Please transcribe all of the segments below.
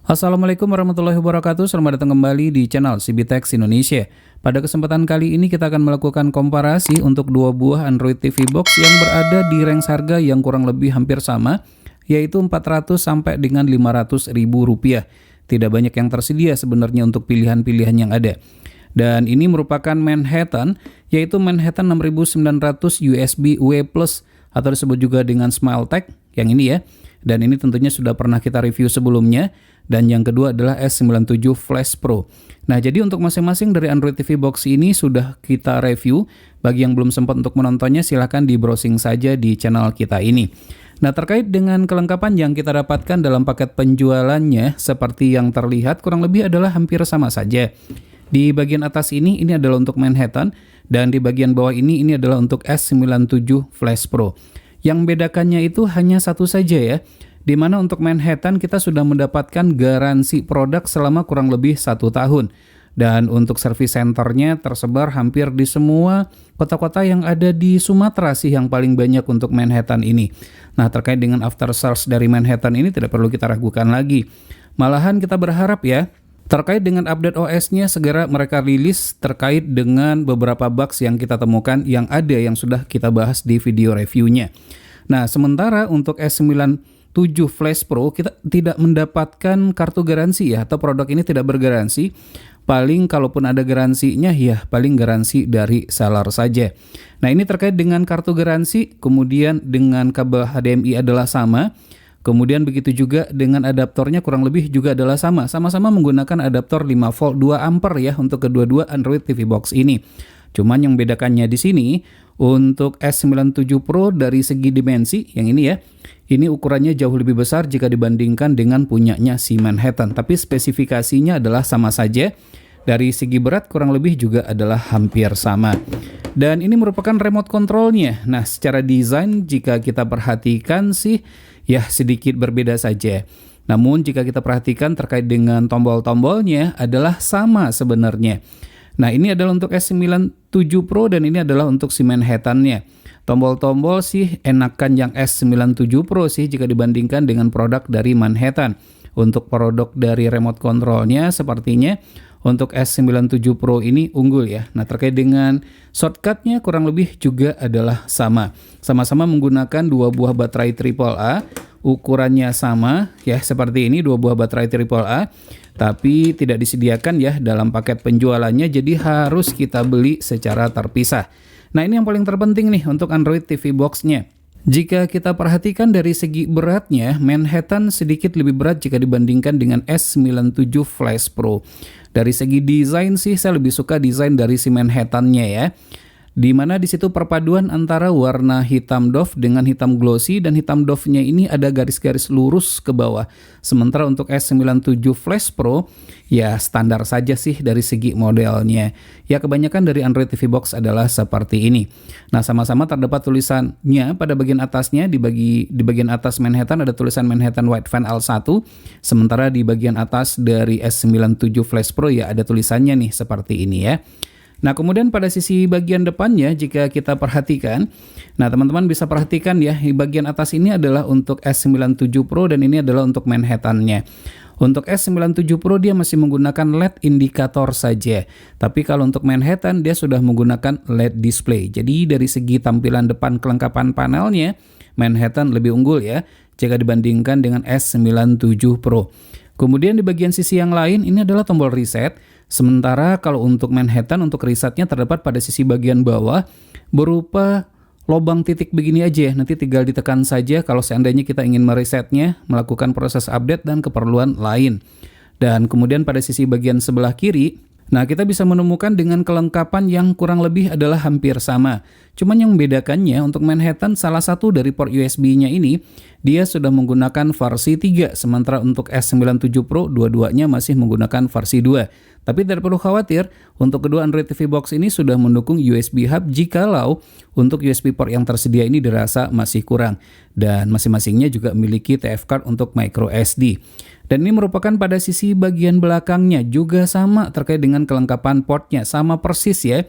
Assalamualaikum warahmatullahi wabarakatuh. Selamat datang kembali di channel CBTech Indonesia. Pada kesempatan kali ini kita akan melakukan komparasi untuk dua buah Android TV Box yang berada di range harga yang kurang lebih hampir sama, yaitu 400 sampai dengan 500 ribu rupiah. Tidak banyak yang tersedia sebenarnya untuk pilihan-pilihan yang ada. Dan ini merupakan Manhattan, yaitu Manhattan 6900 USB UE+, atau disebut juga dengan Smiletech, yang ini ya. Dan ini tentunya sudah pernah kita review sebelumnya. Dan yang kedua adalah S97 Flash Pro. Nah, jadi untuk masing-masing dari Android TV Box ini sudah kita review. Bagi yang belum sempat untuk menontonnya, silahkan di browsing saja di channel kita ini. Nah, terkait dengan kelengkapan yang kita dapatkan dalam paket penjualannya, seperti yang terlihat kurang lebih adalah hampir sama saja. Di bagian atas ini adalah untuk Manhattan, dan di bagian bawah ini adalah untuk S97 Flash Pro. Yang bedakannya itu hanya satu saja ya, di mana untuk Manhattan kita sudah mendapatkan garansi produk selama kurang lebih 1 tahun. Dan untuk service centernya tersebar hampir di semua kota-kota yang ada di Sumatera sih yang paling banyak untuk Manhattan ini. Nah, terkait dengan after sales dari Manhattan ini tidak perlu kita ragukan lagi. Malahan kita berharap ya, terkait dengan update OS-nya segera mereka rilis terkait dengan beberapa bugs yang kita temukan yang ada yang sudah kita bahas di video reviewnya. Nah, sementara untuk S97 Flash Pro kita tidak mendapatkan kartu garansi ya, atau produk ini tidak bergaransi. Paling kalaupun ada garansinya ya paling garansi dari seller saja. Nah, ini terkait dengan kartu garansi, kemudian dengan kabel HDMI adalah sama. Kemudian begitu juga dengan adaptornya kurang lebih juga adalah sama. Sama-sama menggunakan adaptor 5 volt 2 ampere ya untuk kedua-dua Android TV Box ini. Cuman yang bedakannya di sini untuk S97 Pro dari segi dimensi yang ini ya. Ini ukurannya jauh lebih besar jika dibandingkan dengan punyanya si Manhattan. Tapi spesifikasinya adalah sama saja. Dari segi berat kurang lebih juga adalah hampir sama. Dan ini merupakan remote controlnya. Nah, secara desain jika kita perhatikan sih ya sedikit berbeda saja. Namun jika kita perhatikan terkait dengan tombol-tombolnya adalah sama sebenarnya. Nah, ini adalah untuk S97 Pro dan ini adalah untuk si Manhattan-nya. Tombol-tombol sih enakan yang S97 Pro sih jika dibandingkan dengan produk dari Manhattan. Untuk produk dari remote controlnya sepertinya untuk S97 Pro ini unggul ya. Nah, terkait dengan shortcutnya kurang lebih juga adalah sama. Sama-sama menggunakan dua buah baterai AAA. Ukurannya sama ya, seperti ini dua buah baterai AAA. Tapi tidak disediakan ya dalam paket penjualannya, jadi harus kita beli secara terpisah. Nah, ini yang paling terpenting nih untuk Android TV Box-nya. Jika kita perhatikan dari segi beratnya, Manhattan sedikit lebih berat jika dibandingkan dengan S97 Flash Pro. Dari segi desain sih saya lebih suka desain dari si Manhattan-nya ya. Di mana di situ perpaduan antara warna hitam doff dengan hitam glossy, dan hitam doff-nya ini ada garis-garis lurus ke bawah. Sementara untuk S97 Flash Pro ya standar saja sih dari segi modelnya. Ya kebanyakan dari Android TV Box adalah seperti ini. Nah, sama-sama terdapat tulisannya pada bagian atasnya. Di bagian atas Manhattan ada tulisan Manhattan Wideband L1. Sementara di bagian atas dari S97 Flash Pro ya ada tulisannya nih seperti ini ya. Nah, kemudian pada sisi bagian depannya jika kita perhatikan, nah teman-teman bisa perhatikan ya, di bagian atas ini adalah untuk S97 Pro dan ini adalah untuk Manhattan-nya. Untuk S97 Pro dia masih menggunakan LED indikator saja. Tapi kalau untuk Manhattan dia sudah menggunakan LED display. Jadi dari segi tampilan depan kelengkapan panelnya, Manhattan lebih unggul ya jika dibandingkan dengan S97 Pro. Kemudian di bagian sisi yang lain ini adalah tombol reset. Sementara kalau untuk Manhattan untuk resetnya terdapat pada sisi bagian bawah berupa lubang titik begini aja. Nanti tinggal ditekan saja kalau seandainya kita ingin meresetnya, melakukan proses update dan keperluan lain. Dan kemudian pada sisi bagian sebelah kiri, nah kita bisa menemukan dengan kelengkapan yang kurang lebih adalah hampir sama. Cuman yang membedakannya untuk Manhattan salah satu dari port USB-nya ini dia sudah menggunakan versi 3. Sementara untuk S97 Pro dua-duanya masih menggunakan versi 2. Tapi tidak perlu khawatir, untuk kedua Android TV Box ini sudah mendukung USB Hub jikalau untuk USB port yang tersedia ini dirasa masih kurang. Dan masing-masingnya juga memiliki TF card untuk micro SD. Dan ini merupakan pada sisi bagian belakangnya juga sama terkait dengan kelengkapan portnya, sama persis ya.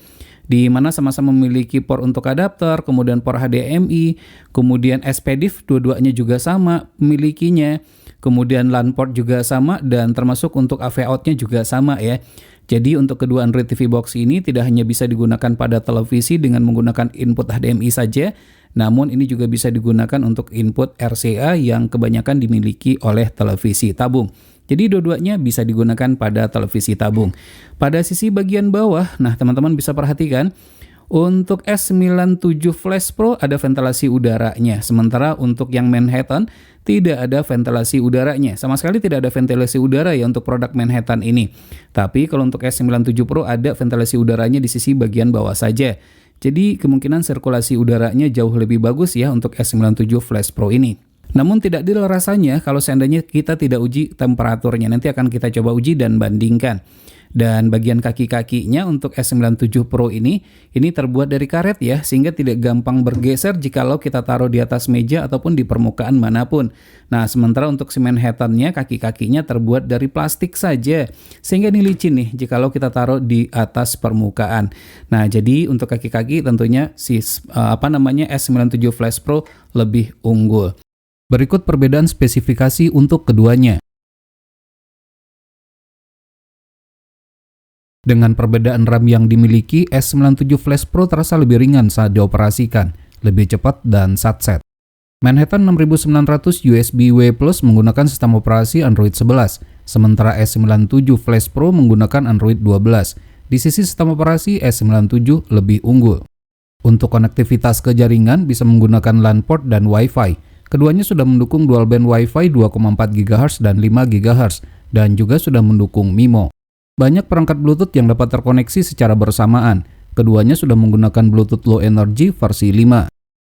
Di mana sama-sama memiliki port untuk adapter, kemudian port HDMI, kemudian SPDIF dua-duanya juga sama memilikinya. kemudian LAN port juga sama, dan termasuk untuk AV out-nya juga sama ya. Jadi untuk kedua Android TV Box ini tidak hanya bisa digunakan pada televisi dengan menggunakan input HDMI saja, namun ini juga bisa digunakan untuk input RCA yang kebanyakan dimiliki oleh televisi tabung. Jadi dua-duanya bisa digunakan pada televisi tabung. Pada sisi bagian bawah, nah teman-teman bisa perhatikan, untuk S97 Flash Pro ada ventilasi udaranya, sementara untuk yang Manhattan tidak ada ventilasi udaranya. Sama sekali tidak ada ventilasi udara ya untuk produk Manhattan ini. Tapi kalau untuk S97 Pro ada ventilasi udaranya di sisi bagian bawah saja. Jadi kemungkinan sirkulasi udaranya jauh lebih bagus ya untuk S97 Flash Pro ini. Namun tidak adil rasanya kalau seandainya kita tidak uji temperaturnya. Nanti akan kita coba uji dan bandingkan. Dan bagian kaki-kakinya untuk S97 Pro ini terbuat dari karet ya, sehingga tidak gampang bergeser jikalau kita taruh di atas meja ataupun di permukaan manapun. Nah, sementara untuk si Manhattan-nya kaki-kakinya terbuat dari plastik saja, sehingga ini licin nih jikalau kita taruh di atas permukaan. Nah, jadi untuk kaki-kaki tentunya si S97 Flash Pro lebih unggul. Berikut perbedaan spesifikasi untuk keduanya. Dengan perbedaan RAM yang dimiliki, S97 Flash Pro terasa lebih ringan saat dioperasikan, lebih cepat dan satset. Manhattan 6900 USB-W Plus menggunakan sistem operasi Android 11, sementara S97 Flash Pro menggunakan Android 12. Di sisi sistem operasi, S97 lebih unggul. Untuk konektivitas ke jaringan bisa menggunakan LAN port dan Wi-Fi. Keduanya sudah mendukung dual band Wi-Fi 2,4 GHz dan 5 GHz, dan juga sudah mendukung MIMO. Banyak perangkat Bluetooth yang dapat terkoneksi secara bersamaan. Keduanya sudah menggunakan Bluetooth Low Energy versi 5.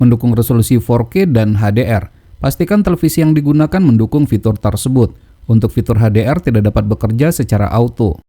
Mendukung resolusi 4K dan HDR. Pastikan televisi yang digunakan mendukung fitur tersebut. Untuk fitur HDR tidak dapat bekerja secara auto.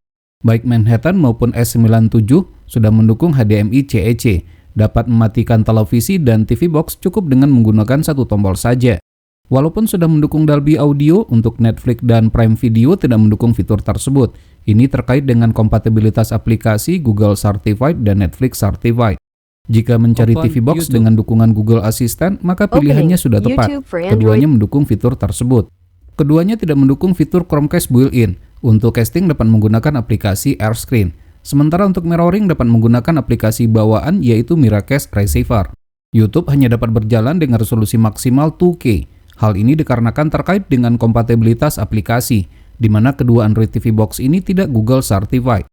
Baik Manhattan maupun S97 sudah mendukung HDMI CEC. Dapat mematikan televisi dan TV box cukup dengan menggunakan satu tombol saja. Walaupun sudah mendukung Dolby Audio, untuk Netflix dan Prime Video tidak mendukung fitur tersebut. Ini terkait dengan kompatibilitas aplikasi Google Certified dan Netflix Certified. Jika mencari TV Box YouTube dengan dukungan Google Assistant, maka pilihannya sudah tepat. Keduanya mendukung fitur tersebut. Keduanya tidak mendukung fitur Chromecast built-in. Untuk casting dapat menggunakan aplikasi AirScreen. Sementara untuk mirroring dapat menggunakan aplikasi bawaan yaitu Miracast Receiver. YouTube hanya dapat berjalan dengan resolusi maksimal 2K. Hal ini dikarenakan terkait dengan kompatibilitas aplikasi, di mana kedua Android TV Box ini tidak Google Certified.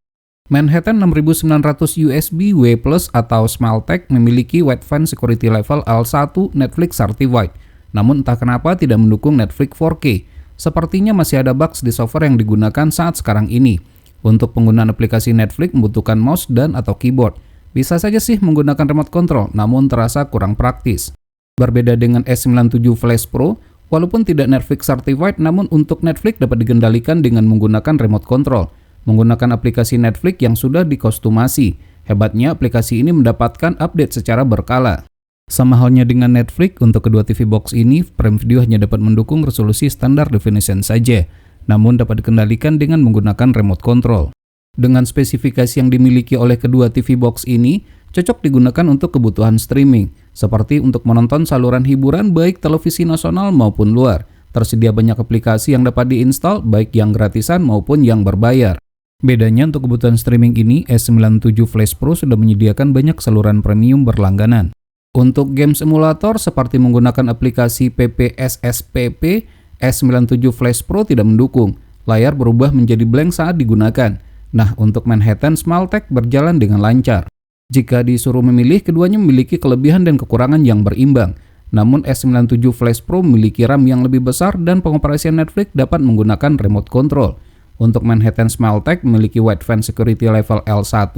Manhattan 6900 USB-W Plus atau Smeltech memiliki Wideband Security Level L1 Netflix Certified, namun entah kenapa tidak mendukung Netflix 4K. Sepertinya masih ada bugs di software yang digunakan saat sekarang ini. Untuk penggunaan aplikasi Netflix membutuhkan mouse dan atau keyboard. Bisa saja sih menggunakan remote control, namun terasa kurang praktis. Berbeda dengan S97 Flash Pro, walaupun tidak Netflix Certified, namun untuk Netflix dapat dikendalikan dengan menggunakan remote control, menggunakan aplikasi Netflix yang sudah dikostumasi. Hebatnya, aplikasi ini mendapatkan update secara berkala. Sama halnya dengan Netflix, untuk kedua TV Box ini, Prime Video hanya dapat mendukung resolusi standar definition saja, namun dapat dikendalikan dengan menggunakan remote control. Dengan spesifikasi yang dimiliki oleh kedua TV Box ini, cocok digunakan untuk kebutuhan streaming, seperti untuk menonton saluran hiburan baik televisi nasional maupun luar. Tersedia banyak aplikasi yang dapat diinstal, baik yang gratisan maupun yang berbayar. Bedanya untuk kebutuhan streaming ini, S97 Flash Pro sudah menyediakan banyak saluran premium berlangganan. Untuk game simulator seperti menggunakan aplikasi PPSSPP, S97 Flash Pro tidak mendukung. Layar berubah menjadi blank saat digunakan. Nah, untuk Manhattan Smeltech berjalan dengan lancar. Jika disuruh memilih, keduanya memiliki kelebihan dan kekurangan yang berimbang. Namun S97 Flash Pro memiliki RAM yang lebih besar dan pengoperasian Netflix dapat menggunakan remote control. Untuk Manhattan Smeltech memiliki Wideband Security Level L1,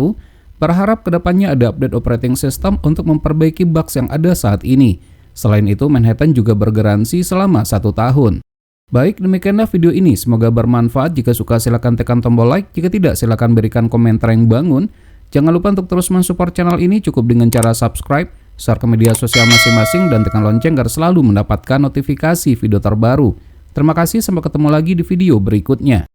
berharap kedepannya ada update operating system untuk memperbaiki bugs yang ada saat ini. Selain itu, Manhattan juga bergaransi selama 1 tahun. Baik, demikianlah video ini. Semoga bermanfaat. Jika suka silakan tekan tombol like. Jika tidak, silakan berikan komentar yang bangun. Jangan lupa untuk terus mensupport channel ini cukup dengan cara subscribe, share ke media sosial masing-masing, dan tekan lonceng agar selalu mendapatkan notifikasi video terbaru. Terima kasih, sampai ketemu lagi di video berikutnya.